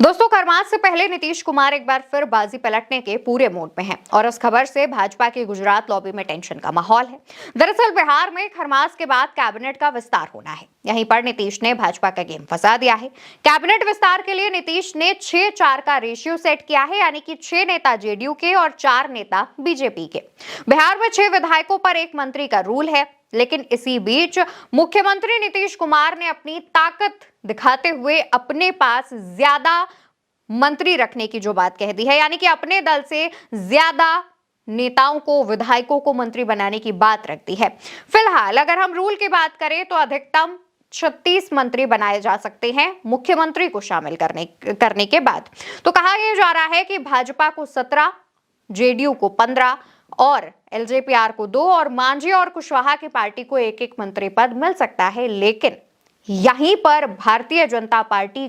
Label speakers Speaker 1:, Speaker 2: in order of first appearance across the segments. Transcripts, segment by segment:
Speaker 1: दोस्तों, खरमास से पहले नीतीश कुमार एक बार फिर बाजी पलटने के पूरे मूड में हैं और इस खबर से भाजपा की गुजरात लॉबी में टेंशन का माहौल है। दरअसल बिहार में खरमास के बाद कैबिनेट का विस्तार होना है। यहीं पर नीतीश ने भाजपा का गेम फंसा दिया है। कैबिनेट विस्तार के लिए नीतीश ने 6-4 का रेशियो सेट किया है, यानी कि 6 नेता जेडीयू के और 4 नेता बीजेपी के। बिहार में 6 विधायकों पर 1 मंत्री का रूल है, लेकिन इसी बीच मुख्यमंत्री नीतीश कुमार ने अपनी ताकत दिखाते हुए अपने पास ज्यादा मंत्री रखने की जो बात कह दी है, यानी कि अपने दल से ज्यादा नेताओं को, विधायकों को मंत्री बनाने की बात रख दी है। फिलहाल अगर हम रूल की बात करें तो अधिकतम 36 मंत्री बनाए जा सकते हैं मुख्यमंत्री को शामिल करने के बाद। तो कहा यह जा रहा है कि भाजपा को 17, जेडीयू को 15 और एलजेपीआर को 2 और मांझी और कुशवाहा की पार्टी को 1-1 मंत्री पद मिल सकता है। लेकिन यहीं पर भारतीय जनता पार्टी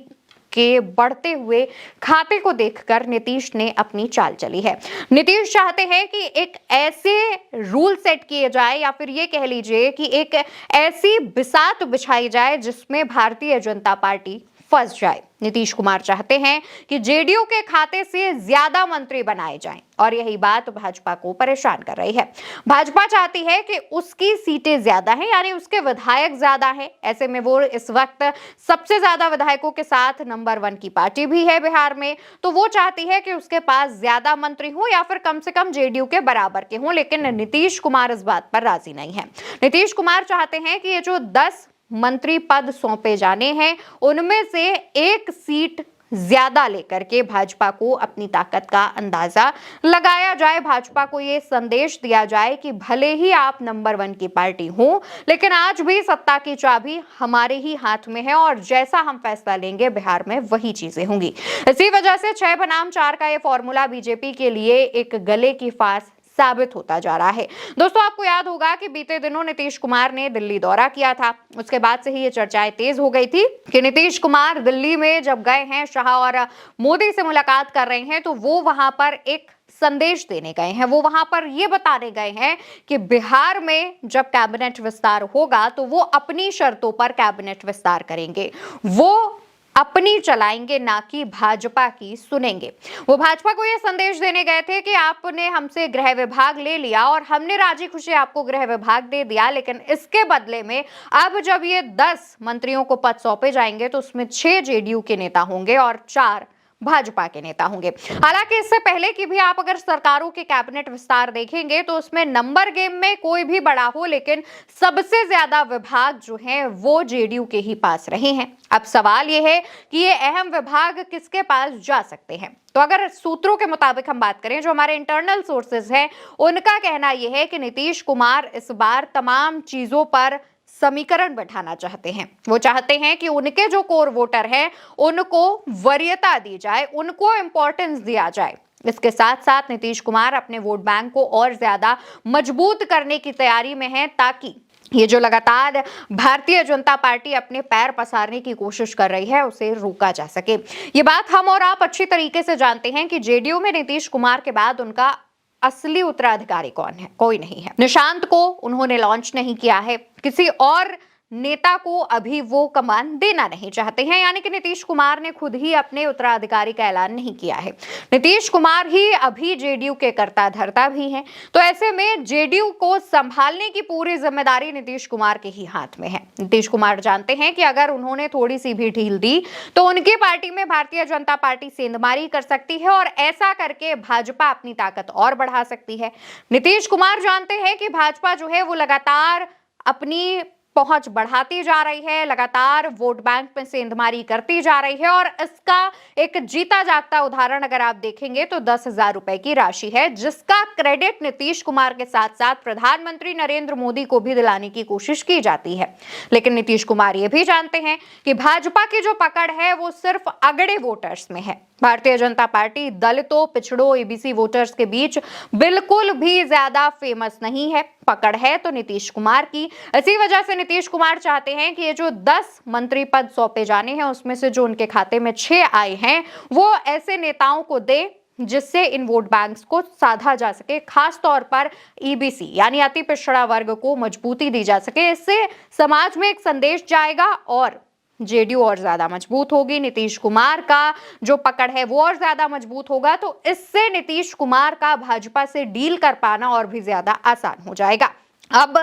Speaker 1: के बढ़ते हुए खाते को देखकर नीतीश ने अपनी चाल चली है। नीतीश चाहते हैं कि एक ऐसे रूल सेट किए जाए, या फिर ये कह लीजिए कि एक ऐसी बिसात बिछाई जाए जिसमें भारतीय जनता पार्टी फंस जाए। नीतीश कुमार चाहते हैं कि जेडीयू के खाते से ज्यादा मंत्री बनाए जाएं और यही बात भाजपा को परेशान कर रही है। भाजपा चाहती है कि उसकी सीटें ज्यादा हैं, यानी उसके विधायक ज्यादा हैं। ऐसे में वो इस वक्त सबसे ज्यादा विधायकों के साथ नंबर 1 की पार्टी भी है बिहार में, तो वो चाहती है कि उसके पास ज्यादा मंत्री हो या फिर कम से कम जेडीयू के बराबर के हों। लेकिन नीतीश कुमार इस बात पर राजी नहीं है। नीतीश कुमार चाहते हैं कि ये जो 10 मंत्री पद सौंपे जाने हैं, उनमें से 1 सीट ज्यादा लेकर के भाजपा को अपनी ताकत का अंदाजा लगाया जाए। भाजपा को यह संदेश दिया जाए कि भले ही आप नंबर 1 की पार्टी हो, लेकिन आज भी सत्ता की चाबी हमारे ही हाथ में है और जैसा हम फैसला लेंगे बिहार में वही चीजें होंगी। इसी वजह से 6 बनाम 4 का यह फॉर्मूला बीजेपी के लिए एक गले की फांस साबित होता जा रहा है। दोस्तों, आपको याद होगा कि बीते दिनों नीतीश कुमार ने दिल्ली दौरा किया था। उसके बाद से ही ये चर्चाएं तेज हो गई थी कि नीतीश कुमार दिल्ली में जब गए हैं, शाह और मोदी से मुलाकात कर रहे हैं, तो वो वहां पर एक संदेश देने गए हैं। वो वहां पर ये बताने गए हैं कि बिहार में जब कैबिनेट विस्तार होगा तो वो अपनी शर्तों पर कैबिनेट विस्तार करेंगे। वो अपनी चलाएंगे, ना कि भाजपा की सुनेंगे। वो भाजपा को यह संदेश देने गए थे कि आपने हमसे गृह विभाग ले लिया और हमने राजी खुशी आपको गृह विभाग दे दिया, लेकिन इसके बदले में अब जब ये 10 मंत्रियों को पद सौंपे जाएंगे तो उसमें 6 जेडीयू के नेता होंगे और 4 भाजपा के नेता होंगे। हालांकि इससे पहले की भी आप अगर सरकारों के कैबिनेट विस्तार देखेंगे तो उसमें नंबर गेम में कोई भी बड़ा हो, लेकिन सबसे ज्यादा विभाग जो हैं वो जेडीयू के ही पास रहे हैं। अब सवाल यह है कि ये अहम विभाग किसके पास जा सकते हैं। तो अगर सूत्रों के मुताबिक हम बात करें, जो हमारे इंटरनल सोर्सेज हैं, उनका कहना यह है कि नीतीश कुमार इस बार तमाम चीजों पर समीकरण बैठाना चाहते हैं। वो चाहते हैं कि उनके जो कोर वोटर हैं उनको वरीयता दी जाए, उनको इंपॉर्टेंस दिया जाए। इसके साथ साथ नीतीश कुमार अपने वोट बैंक को और ज्यादा मजबूत करने की तैयारी में हैं, ताकि ये जो लगातार भारतीय जनता पार्टी अपने पैर पसारने की कोशिश कर रही है उसे रोका जा सके। ये बात हम और आप अच्छी तरीके से जानते हैं कि जेडीयू में नीतीश कुमार के बाद उनका असली उत्तराधिकारी कौन है? कोई नहीं है। निशांत को उन्होंने लॉन्च नहीं किया है, किसी और नेता को अभी वो कमान देना नहीं चाहते हैं, यानी कि नीतीश कुमार ने खुद ही अपने उत्तराधिकारी का ऐलान नहीं किया है। नीतीश कुमार ही अभी जेडीयू के कर्ता धर्ता भी हैं, तो ऐसे में जेडीयू को संभालने की पूरी जिम्मेदारी नीतीश कुमार के ही हाथ में है। नीतीश कुमार जानते हैं कि अगर उन्होंने थोड़ी सी भी ढील दी तो उनकी पार्टी में भारतीय जनता पार्टी सेंधमारी कर सकती है और ऐसा करके भाजपा अपनी ताकत और बढ़ा सकती है। नीतीश कुमार जानते हैं कि भाजपा जो है वो लगातार अपनी पहुंच बढ़ाती जा रही है, लगातार वोट बैंक में सेंधमारी करती जा रही है और इसका एक जीता जागता उदाहरण अगर आप देखेंगे तो 10,000 रुपए की राशि है, जिसका क्रेडिट नीतीश कुमार के साथ साथ प्रधानमंत्री नरेंद्र मोदी को भी दिलाने की कोशिश की जाती है। लेकिन नीतीश कुमार ये भी जानते हैं कि भाजपा की जो पकड़ है वो सिर्फ अगड़े वोटर्स में है। भारतीय जनता पार्टी दलितों, पिछड़ों, एबीसी वोटर्स के बीच बिल्कुल भी ज्यादा फेमस नहीं है। पकड़ है तो नीतीश कुमार की। इसी वजह से नीतीश कुमार चाहते हैं कि ये जो 10 मंत्री पद सौंपे जाने हैं उसमें से जो उनके खाते में 6 आए हैं वो ऐसे नेताओं को दे जिससे इन वोट बैंक्स को साधा जा सके, खास तौर पर ईबीसी यानी अति पिछड़ा वर्ग को मजबूती दी जा सके। इससे समाज में एक संदेश जाएगा और जेडीयू और ज्यादा मजबूत होगी, नीतीश कुमार का जो पकड़ है वो और ज्यादा मजबूत होगा, तो इससे नीतीश कुमार का भाजपा से डील कर पाना और भी ज्यादा आसान हो जाएगा। अब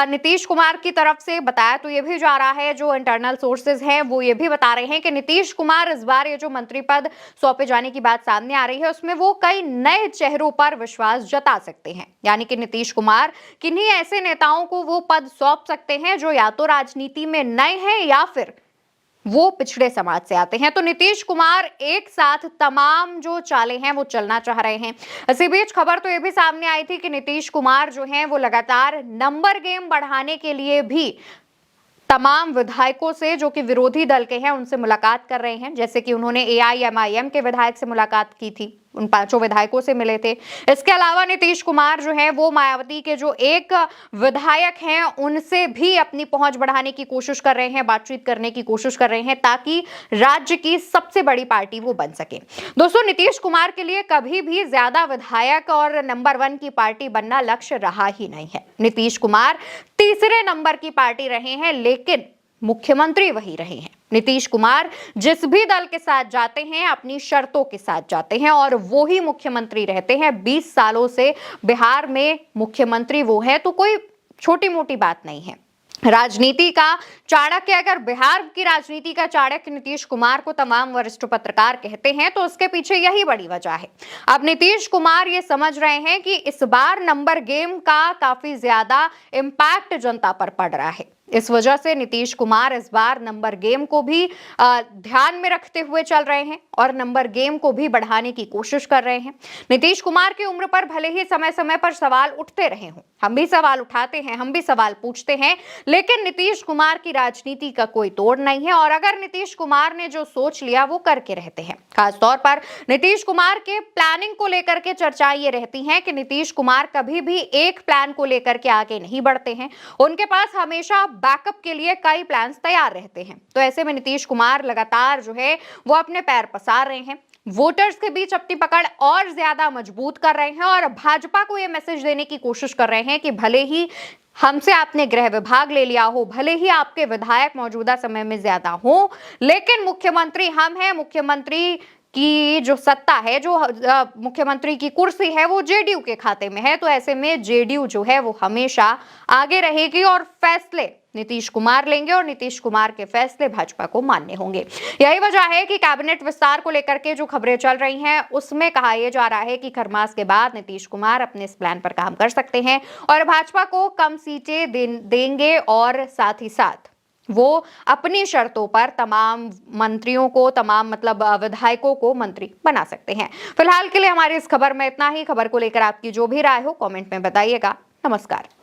Speaker 1: नीतीश कुमार की तरफ से बताया तो ये भी जा रहा है, जो इंटरनल सोर्सेज हैं वो ये भी बता रहे हैं कि नीतीश कुमार इस बार ये जो मंत्री पद सौंपे जाने की बात सामने आ रही है उसमें वो कई नए चेहरों पर विश्वास जता सकते हैं। यानी कि नीतीश कुमार किन्हीं ऐसे नेताओं को वो पद सौंप सकते हैं जो या तो राजनीति में नए हैं या फिर वो पिछड़े समाज से आते हैं। तो नीतीश कुमार एक साथ तमाम जो चालें हैं वो चलना चाह रहे हैं। इसी बीच खबर तो ये भी सामने आई थी कि नीतीश कुमार जो हैं वो लगातार नंबर गेम बढ़ाने के लिए भी तमाम विधायकों से जो कि विरोधी दल के हैं उनसे मुलाकात कर रहे हैं। जैसे कि उन्होंने एआईएमआईएम के विधायक से मुलाकात की थी, उन 5 विधायकों से मिले थे। इसके अलावा नीतीश कुमार जो है वो मायावती के जो एक विधायक हैं उनसे भी अपनी पहुंच बढ़ाने की कोशिश कर रहे हैं, बातचीत करने की कोशिश कर रहे हैं ताकि राज्य की सबसे बड़ी पार्टी वो बन सके। दोस्तों, नीतीश कुमार के लिए कभी भी ज्यादा विधायक और नंबर 1 की पार्टी बनना लक्ष्य रहा ही नहीं है। नीतीश कुमार तीसरे नंबर की पार्टी रहे हैं लेकिन मुख्यमंत्री वही रहे हैं। नीतीश कुमार जिस भी दल के साथ जाते हैं अपनी शर्तों के साथ जाते हैं और वो ही मुख्यमंत्री रहते हैं। 20 सालों से बिहार में मुख्यमंत्री वो है, तो कोई छोटी मोटी बात नहीं है। राजनीति का चाणक्य, अगर बिहार की राजनीति का चाणक्य नीतीश कुमार को तमाम वरिष्ठ पत्रकार कहते हैं तो उसके पीछे यही बड़ी वजह है। अब नीतीश कुमार ये समझ रहे हैं कि इस बार नंबर गेम का काफी ज्यादा इम्पैक्ट जनता पर पड़ रहा है। इस वजह से नीतीश कुमार इस बार नंबर गेम को भी ध्यान में रखते हुए चल रहे हैं और नंबर गेम को भी बढ़ाने की कोशिश कर रहे हैं। नीतीश कुमार की उम्र पर भले ही समय समय पर सवाल उठते रहे हों, हम भी सवाल उठाते हैं, हम भी सवाल पूछते हैं, लेकिन नीतीश कुमार की राजनीति का कोई तोड़ नहीं है। और अगर नीतीश कुमार ने जो सोच लिया वो करके रहते हैं। खासतौर पर नीतीश कुमार के प्लानिंग को लेकर के चर्चा ये रहती है कि नीतीश कुमार कभी भी एक प्लान को लेकर के आगे नहीं बढ़ते हैं, उनके पास हमेशा बैकअप के लिए कई प्लान्स तैयार रहते हैं। तो ऐसे में नीतीश कुमार लगातार जो है वो अपने पैर पसार रहे हैं, वोटर्स के बीच अपनी पकड़ और ज्यादा मजबूत कर रहे हैं और भाजपा को यह मैसेज देने की कोशिश कर रहे हैं कि भले ही हमसे आपने गृह विभाग ले लिया हो, भले ही आपके विधायक मौजूदा समय में ज्यादा हो, लेकिन मुख्यमंत्री हम हैं। मुख्यमंत्री की जो सत्ता है, जो मुख्यमंत्री की कुर्सी है वो जेडीयू के खाते में है। तो ऐसे में जेडीयू जो है वो हमेशा आगे रहेगी और फैसले नीतीश कुमार लेंगे और नीतीश कुमार के फैसले भाजपा को मानने होंगे। यही वजह है कि कैबिनेट विस्तार को लेकर के जो खबरें चल रही हैं उसमें कहा यह जा रहा है कि खरमास के बाद नीतीश कुमार अपने इस प्लान पर काम कर सकते हैं और भाजपा को कम सीटें देंगे और साथ ही साथ वो अपनी शर्तों पर तमाम मंत्रियों को, तमाम विधायकों को मंत्री बना सकते हैं। फिलहाल के लिए हमारी इस खबर में इतना ही। खबर को लेकर आपकी जो भी राय हो कमेंट में बताइएगा। नमस्कार।